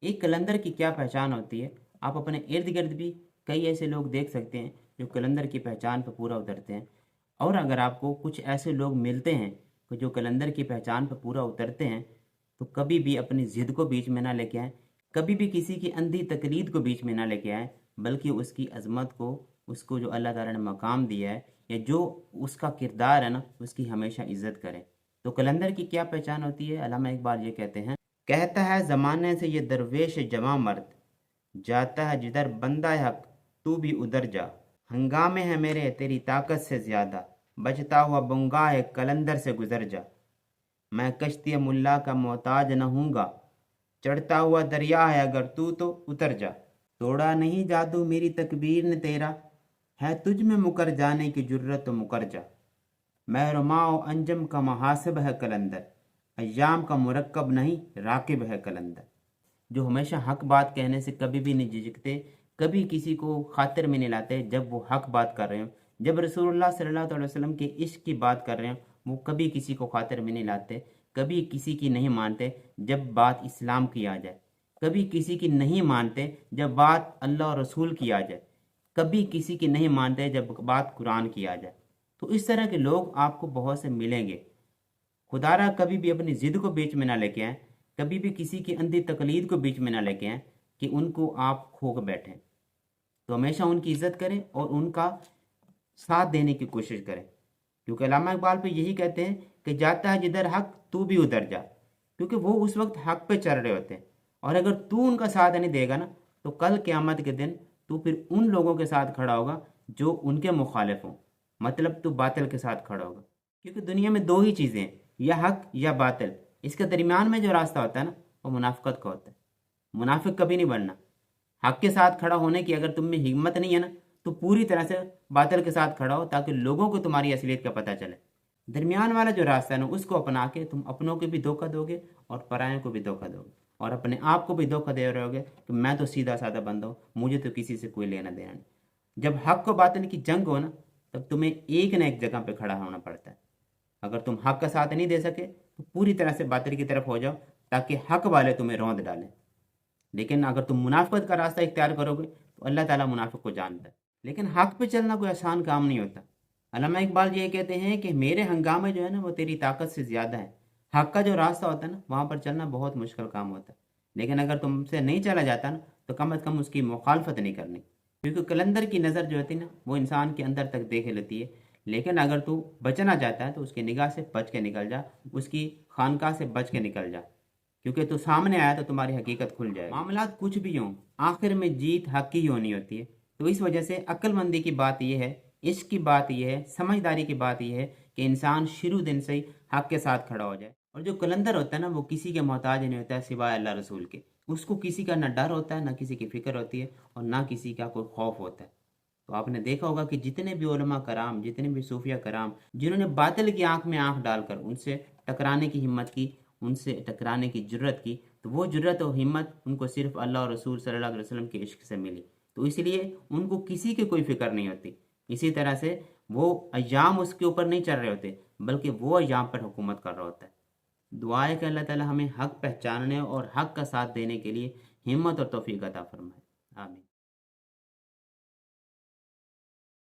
एक कलंदर की क्या पहचान होती है? आप अपने इर्द गिर्द भी कई ऐसे लोग देख सकते हैं जो कलंदर की पहचान पर पूरा उतरते हैं। और अगर आपको कुछ ऐसे लोग मिलते हैं कि जो कलंदर की पहचान पर पूरा उतरते हैं, तो कभी भी अपनी ज़िद को बीच में ना लेके आएँ, कभी भी किसी की अंधी तकलीद को बीच में ना लेके आएँ, बल्कि उसकी अज़मत को, उसको जो अल्लाह ताला ने मकाम दिया है या जो उसका किरदार है ना, उसकी हमेशा इज़्ज़त करें। तो कलंदर की क्या पहचान होती है? अल्लामा इकबाल ये कहते हैं, कहता है ज़माने से ये दरवेश जवां मर्द, जाता है जिधर बंदा है हक, तू भी उधर जा। हंगामे है मेरे तेरी ताकत से ज़्यादा, बचता हुआ बंगा है कलंदर से गुजर जा। मैं कश्ती मुल्ला का मोहताज न हूँगा, चढ़ता हुआ दरिया है अगर तू तो उतर जा। तोड़ा नहीं जादू मेरी तकबीर ने तेरा, है तुझ में मुकर जाने की जुर्रत तो मुकर जा। महरमाओ अंजम का मुहासिब है कलंदर, अय्याम का मुरक्कब नहीं राकिब है कलंदर। जो हमेशा हक बात कहने से कभी भी नहीं झिझकते, कभी किसी को खातिर में नहीं लाते जब वो हक बात कर रहे हो। जब रसूलुल्लाह सल्लल्लाहु अलैहि वसल्लम के इश्क की बात कर रहे हो, वो कभी किसी को खातिर में नहीं लाते, कभी किसी की नहीं मानते जब बात इस्लाम की आ जाए, कभी किसी की नहीं मानते जब बात अल्लाह और रसूल की आ जाए, कभी किसी की नहीं मानते जब बात कुरान की आ जाए। तो इस तरह के लोग आपको बहुत से मिलेंगे। खुदारा कभी भी अपनी ज़िद को बीच में ना लेके आएँ, कभी भी किसी की अंधी तकलीद को बीच में ना लेके आएँ कि उनको आप खो के बैठें। तो हमेशा उनकी इज़्ज़त करें और उनका साथ देने की कोशिश करें, क्योंकि अल्लामा इकबाल पे यही कहते हैं कि जाता है जिधर हक तू भी उधर जा, क्योंकि वो उस वक्त हक पे चल रहे होते हैं। और अगर तू उनका साथ नहीं देगा ना, तो कल क़यामत के दिन तू फिर उन लोगों के साथ खड़ा होगा जो उनके मुखालिफ हों, मतलब तू बातिल के साथ खड़ा होगा। क्योंकि दुनिया में दो ही चीज़ें हैं, या हक या बातिल। इसके दरमियान में जो रास्ता होता है ना, वो मुनाफिकत का होता है। मुनाफिक कभी नहीं बनना। हक के साथ खड़ा होने की अगर तुम में हिम्मत नहीं है ना, तो पूरी तरह से बातिल के साथ खड़ा हो, ताकि लोगों को तुम्हारी असलियत का पता चले। दरमियान वाला जो रास्ता है ना, उसको अपना के तुम अपनों को भी धोखा दोगे और परायों को भी धोखा दोगे, और अपने आप को भी धोखा दे रहे होगे कि मैं तो सीधा साधा बंदा हूँ, मुझे तो किसी से कोई लेना देना नहीं। जब हक को बातिल की जंग हो ना, तब तुम्हें एक ना एक जगह पे खड़ा होना पड़ता है। अगर तुम हक का साथ नहीं दे सके, तो पूरी तरह से बातिल की तरफ हो जाओ, ताकि हक वाले तुम्हें रौंद डालें। लेकिन अगर तुम मुनाफिकत का रास्ता इख्तियार करोगे, तो अल्लाह ताला मुनाफिक को जानता है। लेकिन हक पे चलना कोई आसान काम नहीं होता। अल्लामा इकबाल ये कहते हैं कि मेरे हंगामे जो है ना, वो तेरी ताकत से ज़्यादा है। हक का जो रास्ता होता है ना, वहाँ पर चलना बहुत मुश्किल काम होता है। लेकिन अगर तुमसे नहीं चला जाता ना, तो कम अज़ कम उसकी मुखालफत नहीं करनी, क्योंकि कलंदर की नज़र जो होती है ना, वो इंसान के अंदर तक देख लेती है। लेकिन अगर तू बचना चाहता है, तो उसकी निगाह से बच के निकल जा, उसकी खानका से बच के निकल जा, क्योंकि तू सामने आया तो तुम्हारी हकीकत खुल जाएगी। मामलात कुछ भी हों, आखिर में जीत हक की होनी होती है। तो इस वजह से अक्लमंदी की बात यह है, इश्क की बात यह है, समझदारी की बात यह है कि इंसान शुरू दिन से ही हक के साथ खड़ा हो जाए। और जो कलंदर होता है ना, वो किसी के मोहताज नहीं होता है सिवाय अल्लाह रसूल के। उसको किसी का ना डर होता है, ना किसी की फिक्र होती है, और ना किसी का कोई खौफ होता है। तो आपने देखा होगा कि जितने भी उलमा कराम, जितने भी सूफिया कराम, जिन्होंने बातिल की आंख में आंख डालकर उनसे टकराने की हिम्मत की, उनसे टकराने की जुर्रत की, तो वो जुर्रत और हिम्मत उनको सिर्फ अल्लाह और रसूल सल्लल्लाहु अलैहि वसल्लम के इश्क से मिली। तो इसलिए उनको किसी की कोई फिक्र नहीं होती। इसी तरह से वो अय्याम उसके ऊपर नहीं चल रहे होते, बल्कि वो अय्याम पर हुकूमत कर रहा होता है। दुआ है कि अल्लाह ताला हमें हक पहचानने और हक का साथ देने के लिए हिम्मत और तौफीक अता फरमाए। आमीन।